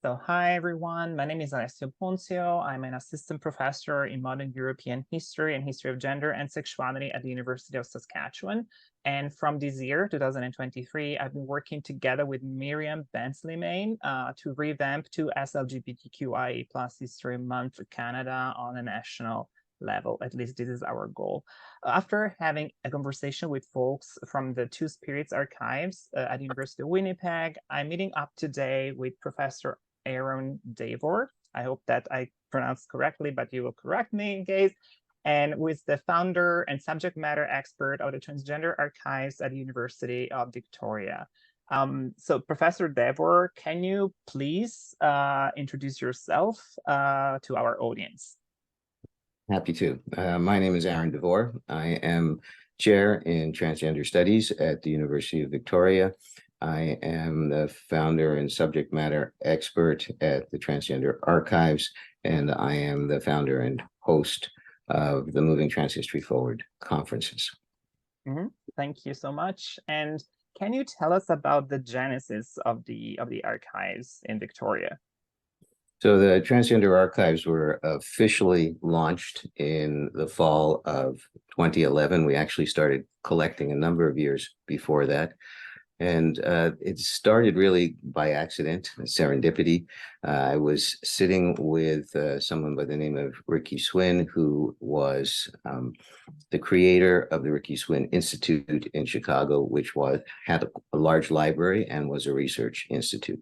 So hi, everyone. My name is Alessio Ponzio. I'm an assistant professor in modern European history and history of gender and sexuality at the University of Saskatchewan. And from this year, 2023, I've been working together with Miriam Bensley-Main to revamp 2S LGBTQIA+ History Month for Canada on a national level. At least this is our goal. After having a conversation with folks from the Two Spirits Archives at the University of Winnipeg, I'm meeting up today with Professor Aaron Devor. I hope that I pronounced correctly, but you will correct me in case. And with the founder and subject matter expert of the Transgender Archives at the University of Victoria. So Professor Devor, can you please introduce yourself to our audience? Happy to. My name is Aaron Devor. I am chair in transgender studies at the University of Victoria. I am the founder and subject matter expert at the Transgender Archives, and I am the founder and host of the Moving Trans History Forward conferences. Thank you so much. And can you tell us about the genesis of the archives in Victoria? So the Transgender Archives were officially launched in the fall of 2011. We actually started collecting a number of years before that. And it started really by accident, serendipity. I was sitting with someone by the name of Ricky Swin, who was the creator of the Ricky Swin Institute in Chicago, which had a large library and was a research institute.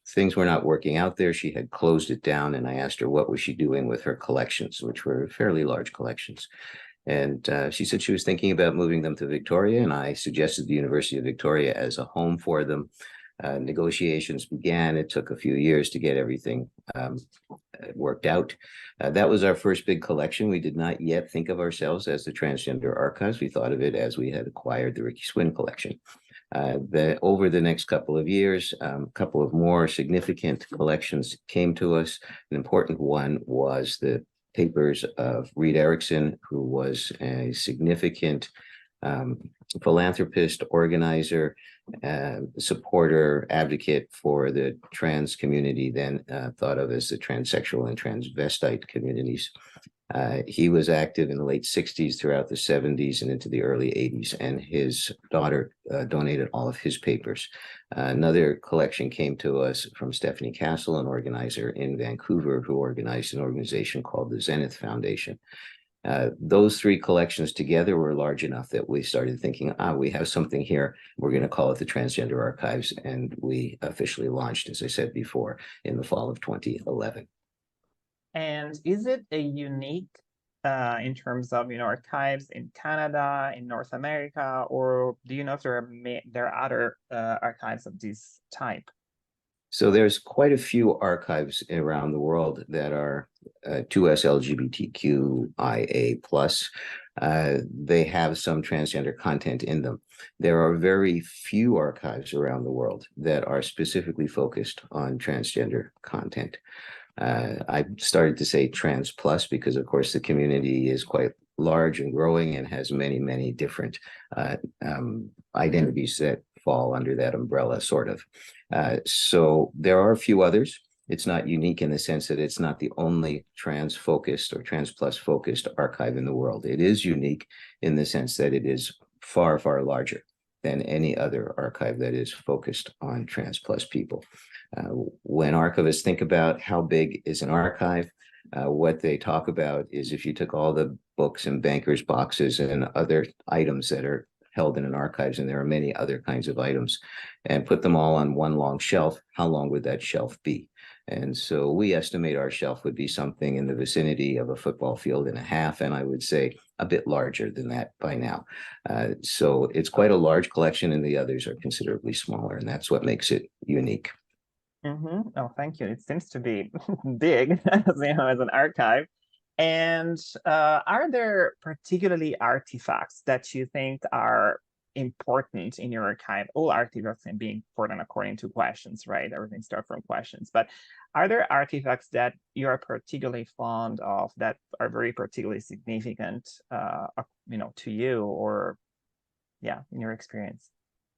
Things were not working out there. She had closed it down, and I asked her what was she doing with her collections, which were fairly large collections. And she said she was thinking about moving them to Victoria, and I suggested the University of Victoria as a home for them. Negotiations began. It took a few years to get everything worked out. That was our first big collection. We did not yet think of ourselves as the Transgender Archives. We thought of it as we had acquired the Ricky Swin collection. Over the next couple of years, a couple of more significant collections came to us. An important one was the papers of Reed Erickson, who was a significant philanthropist, organizer, supporter, advocate for the trans community, then thought of as the transsexual and transvestite communities. He was active in the late 60s, throughout the 70s, and into the early 80s, and his daughter donated all of his papers. Another collection came to us from Stephanie Castle, an organizer in Vancouver, who organized an organization called the Zenith Foundation. Those three collections together were large enough that we started thinking, we have something here. We're going to call it the Transgender Archives, and we officially launched, as I said before, in the fall of 2011. And is it a unique in terms of archives in Canada, in North America, or do you know if there are other archives of this type? So there's quite a few archives around the world that are 2S LGBTQIA+. They have some transgender content in them. There are very few archives around the world that are specifically focused on transgender content. I started to say trans plus because, of course, the community is quite large and growing and has many, many different identities that fall under that umbrella, sort of. So there are a few others. It's not unique in the sense that it's not the only trans-focused or trans-plus-focused archive in the world. It is unique in the sense that it is far, far larger than any other archive that is focused on trans-plus people. When archivists think about how big is an archive, what they talk about is if you took all the books and bankers' boxes and other items that are held in an archives, and there are many other kinds of items, and put them all on one long shelf, how long would that shelf be? And so we estimate our shelf would be something in the vicinity of a football field and a half, and I would say a bit larger than that by now. So it's quite a large collection, and the others are considerably smaller, and that's what makes it unique. Oh, thank you. It seems to be big, as an archive. And are there particularly artifacts that you think are important in your archive? All artifacts can be important according to questions, right? Everything starts from questions. But are there artifacts that you are particularly fond of that are very particularly significant, to you, or in your experience?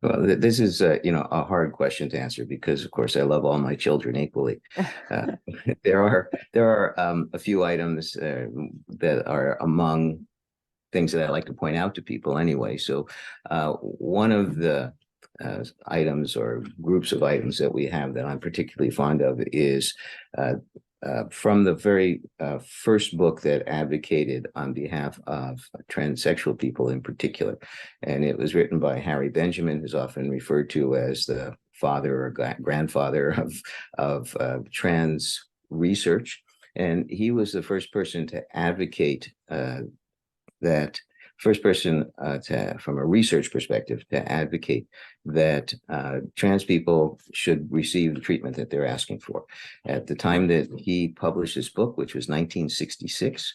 Well, this is a hard question to answer because, of course, I love all my children equally. Uh, there are a few items that are among things that I like to point out to people anyway. So, one of the items or groups of items that we have that I'm particularly fond of is uh, from the very first book that advocated on behalf of transsexual people in particular. And it was written by Harry Benjamin, who's often referred to as the father or grandfather of trans research. And he was the first person to advocate that first person from a research perspective, to advocate that trans people should receive the treatment that they're asking for. At the time that he published this book, which was 1966,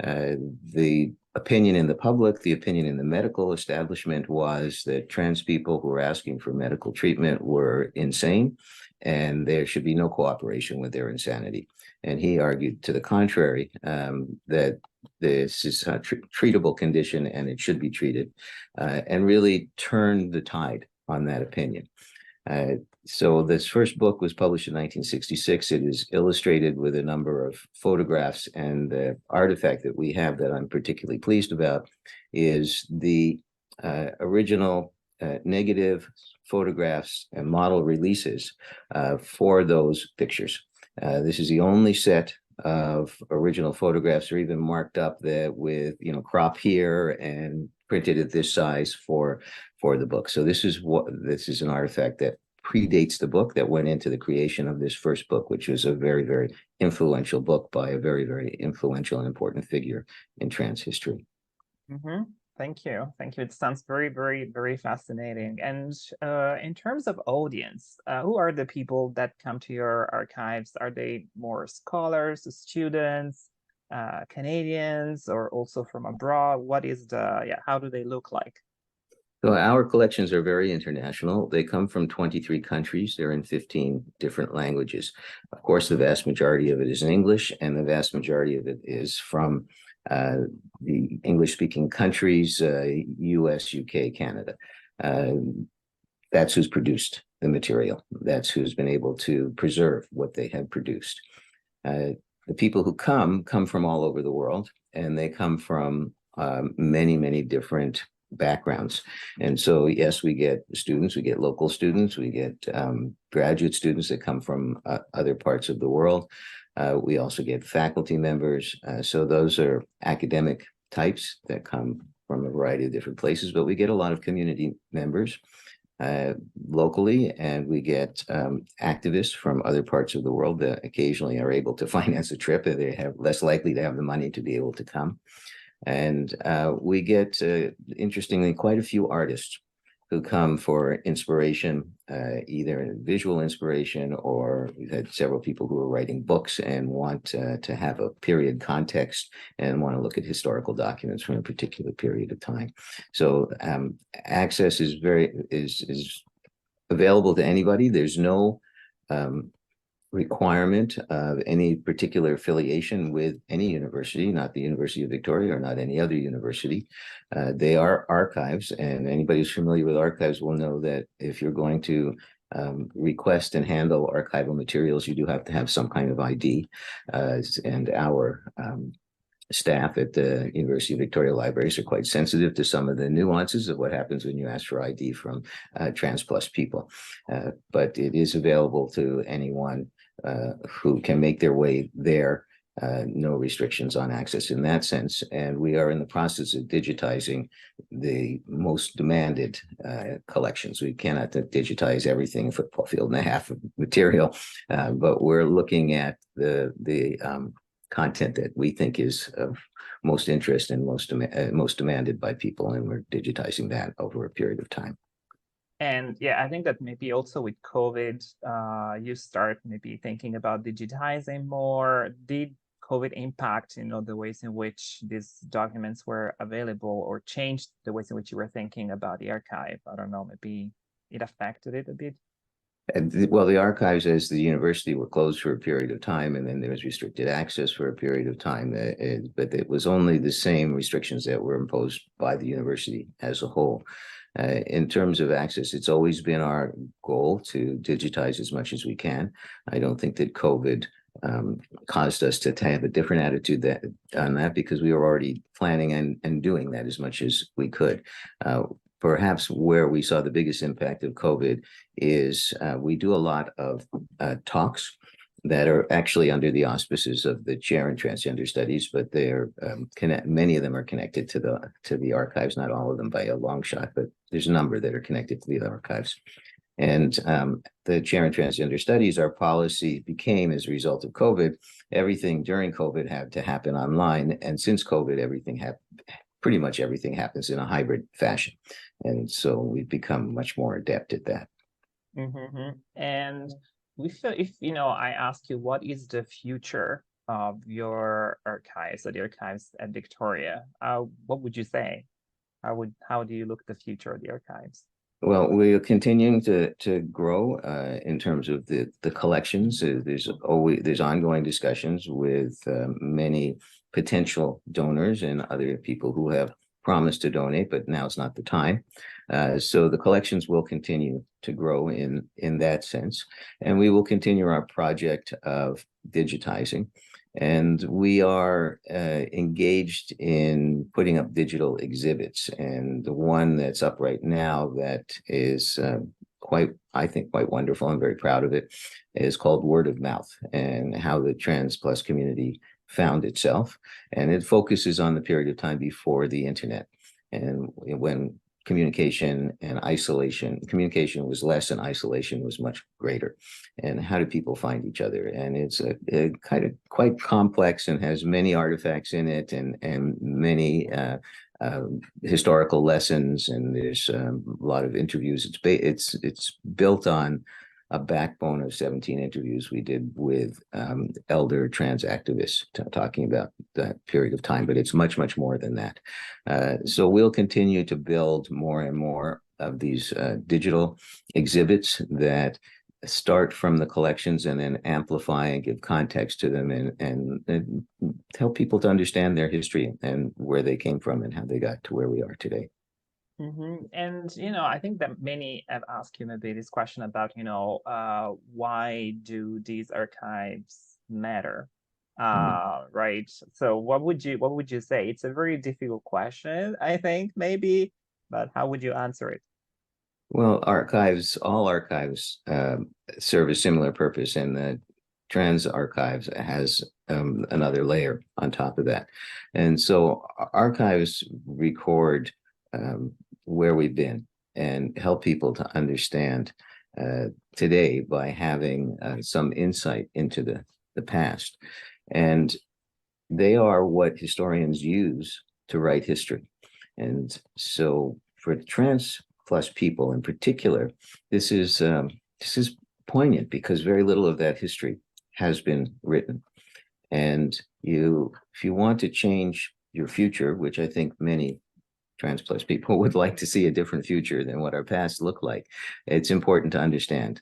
the opinion in the public, the opinion in the medical establishment was that trans people who were asking for medical treatment were insane and there should be no cooperation with their insanity. And he argued to the contrary, that this is a treatable condition and it should be treated, and really turned the tide on that opinion. So this first book was published in 1966. It is illustrated with a number of photographs, and the artifact that we have that I'm particularly pleased about is the original negative photographs and model releases for those pictures. This is the only set of original photographs, or even marked up that with crop here and printed at this size for the book. So this is an artifact that predates the book, that went into the creation of this first book, which was a very, very influential book by a very, very influential and important figure in trans history. Mm-hmm. Thank you. Thank you. It sounds very, very, very fascinating. And in terms of audience, who are the people that come to your archives? Are they more scholars, students, Canadians, or also from abroad? What is how do they look like? So our collections are very international. They come from 23 countries. They're in 15 different languages. Of course, the vast majority of it is in English, and the vast majority of it is from the English-speaking countries, US, UK, Canada. That's who's produced the material. That's who's been able to preserve what they have produced. The people who come from all over the world, and they come from many, many different backgrounds. And so, yes, we get students, we get local students, we get graduate students that come from other parts of the world. We also get faculty members. So those are academic types that come from a variety of different places, but we get a lot of community members locally, and we get activists from other parts of the world that occasionally are able to finance a trip, and they have less likely to have the money to be able to come. And we get, interestingly, quite a few artists who come for inspiration, either visual inspiration, or we've had several people who are writing books and want to have a period context and want to look at historical documents from a particular period of time. So access is is available to anybody. There's no requirement of any particular affiliation with any university, not the University of Victoria or not any other university. They are archives, and anybody who's familiar with archives will know that if you're going to request and handle archival materials, you do have to have some kind of ID. And our staff at the University of Victoria Libraries are quite sensitive to some of the nuances of what happens when you ask for ID from trans plus people. But it is available to anyone who can make their way there. No restrictions on access in that sense. And we are in the process of digitizing the most demanded collections. We cannot digitize everything, a football field and a half of material, but we're looking at the content that we think is of most interest and most demanded by people, and we're digitizing that over a period of time. And I think that maybe also with COVID, you start maybe thinking about digitizing more. Did COVID impact, the ways in which these documents were available, or changed the ways in which you were thinking about the archive? I don't know, maybe it affected it a bit. Well, the archives, as the university, were closed for a period of time, and then there was restricted access for a period of time. But it was only the same restrictions that were imposed by the university as a whole. In terms of access, it's always been our goal to digitize as much as we can. I don't think that COVID caused us to have a different attitude on that, because we were already planning and doing that as much as we could. Perhaps where we saw the biggest impact of COVID is we do a lot of talks that are actually under the auspices of the chair in transgender studies, but they're many of them are connected to the archives, not all of them by a long shot, but there's a number that are connected to the archives. And the chair in transgender studies, our policy became, as a result of COVID, everything during COVID had to happen online. And since COVID, pretty much everything happens in a hybrid fashion. And so we've become much more adept at that. And if I ask you, what is the future of your archives, or the archives at Victoria, what would you say? How do you look at the future of the archives? Well, we're continuing to grow in terms of the collections. There's ongoing discussions with many potential donors and other people who have promised to donate, but now it's not the time. So the collections will continue to grow in that sense, and we will continue our project of digitizing. And we are engaged in putting up digital exhibits. And the one that's up right now that is I think, quite wonderful. I'm very proud of it. Is called Word of Mouth, and how the trans plus community found itself. And it focuses on the period of time before the internet, and when communication was less and isolation was much greater. And how do people find each other? And it's a kind of quite complex and has many artifacts in it, and many historical lessons, and there's a lot of interviews. It's built on a backbone of 17 interviews we did with elder trans activists talking about that period of time, but it's much, much more than that. So we'll continue to build more and more of these digital exhibits that start from the collections and then amplify and give context to them, and help people to understand their history and where they came from and how they got to where we are today. And I think that many have asked you maybe this question about why do these archives matter, right? So what would you say? It's a very difficult question, I think, maybe, but how would you answer it? Well, all archives serve a similar purpose, and the Trans Archives has another layer on top of that. And so archives record where we've been and help people to understand today by having some insight into the past. And they are what historians use to write history. And so for trans plus people in particular, this is poignant, because very little of that history has been written. And if you want to change your future, which I think many trans plus people would like to see a different future than what our past looked like, it's important to understand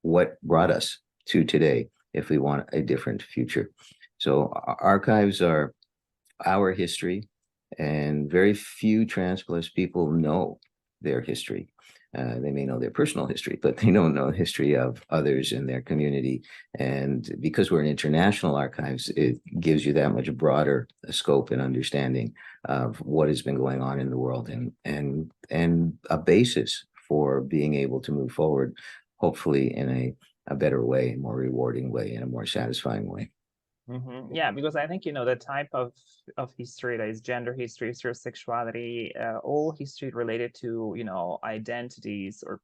what brought us to today if we want a different future. So archives are our history, and very few trans plus people know their history. They may know their personal history, but they don't know the history of others in their community. And because we're an international archives, it gives you that much broader scope and understanding of what has been going on in the world, and a basis for being able to move forward, hopefully in a better way, a more rewarding way, and a more satisfying way. Yeah, because I think, the type of history that is gender history, history of sexuality, all history related to, identities or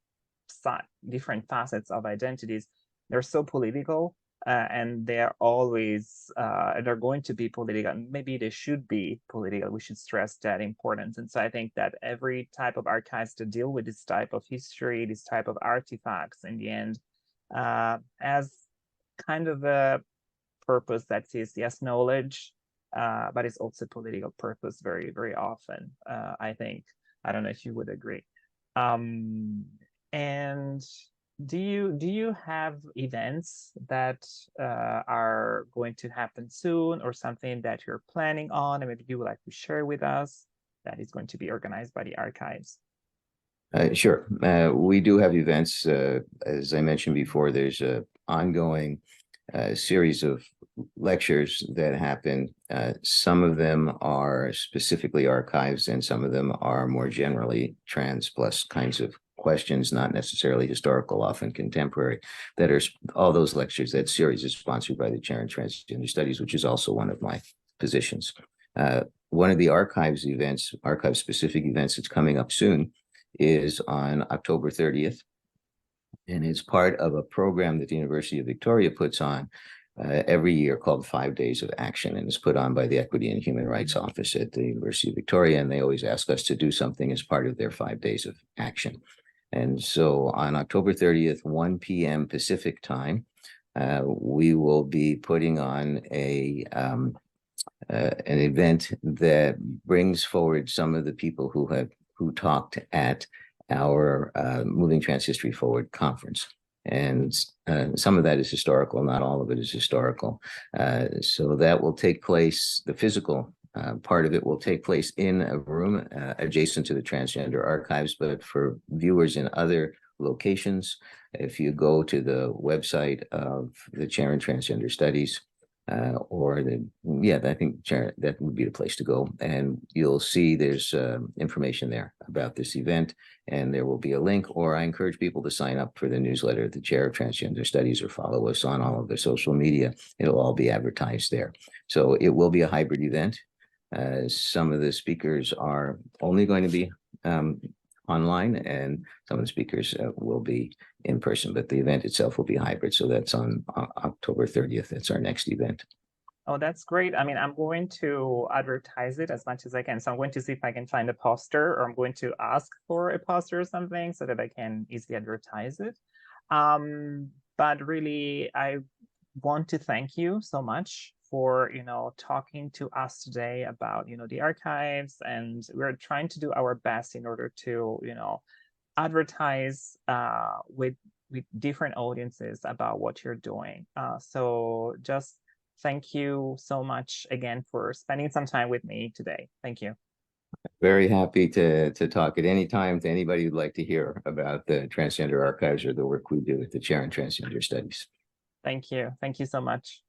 different facets of identities, they're so political, and they're always, they're going to be political, and maybe they should be political. We should stress that importance. And so I think that every type of archives to deal with this type of history, this type of artifacts, in the end, as kind of a purpose that is, yes, knowledge, but it's also political purpose very, very often, I think. I don't know if you would agree. And do you have events that are going to happen soon, or something that you're planning on and maybe you would like to share with us that is going to be organized by the archives? Sure. We do have events. As I mentioned before, there's a ongoing series of lectures that happen. Some of them are specifically archives, and some of them are more generally trans plus kinds of questions, not necessarily historical, often contemporary. That are all those lectures. That series is sponsored by the Chair in Transgender Studies, which is also one of my positions. One of the archives events, archive specific events that's coming up soon is on October 30th. And it's part of a program that the University of Victoria puts on every year called 5 Days of Action. And it's put on by the Equity and Human Rights Office at the University of Victoria. And they always ask us to do something as part of their 5 Days of Action. And so on October 30th, 1 p.m. Pacific time, we will be putting on an event that brings forward some of the people who talked at our Moving Trans History Forward conference. And some of that is historical, not all of it is historical. So that will take place, the physical part of it will take place in a room adjacent to the Transgender Archives, but for viewers in other locations, if you go to the website of the Chair in Transgender Studies, I think that would be the place to go. And you'll see there's information there about this event, and there will be a link, or I encourage people to sign up for the newsletter, the Chair of Transgender Studies, or follow us on all of the social media. It'll all be advertised there. So it will be a hybrid event. Some of the speakers are only going to be online, and some of the speakers will be in person, but the event itself will be hybrid. So that's on October 30th. That's our next event. Oh, that's great. I mean, I'm going to advertise it as much as I can. So I'm going to see if I can find a poster, or I'm going to ask for a poster or something so that I can easily advertise it. But really, I want to thank you so much for, talking to us today about, the archives. And we're trying to do our best in order to, advertise with different audiences about what you're doing. So just thank you so much again for spending some time with me today. Thank you. Very happy to talk at any time to anybody who'd like to hear about the Transgender Archives or the work we do at the Chair in Transgender Studies. Thank you. Thank you so much.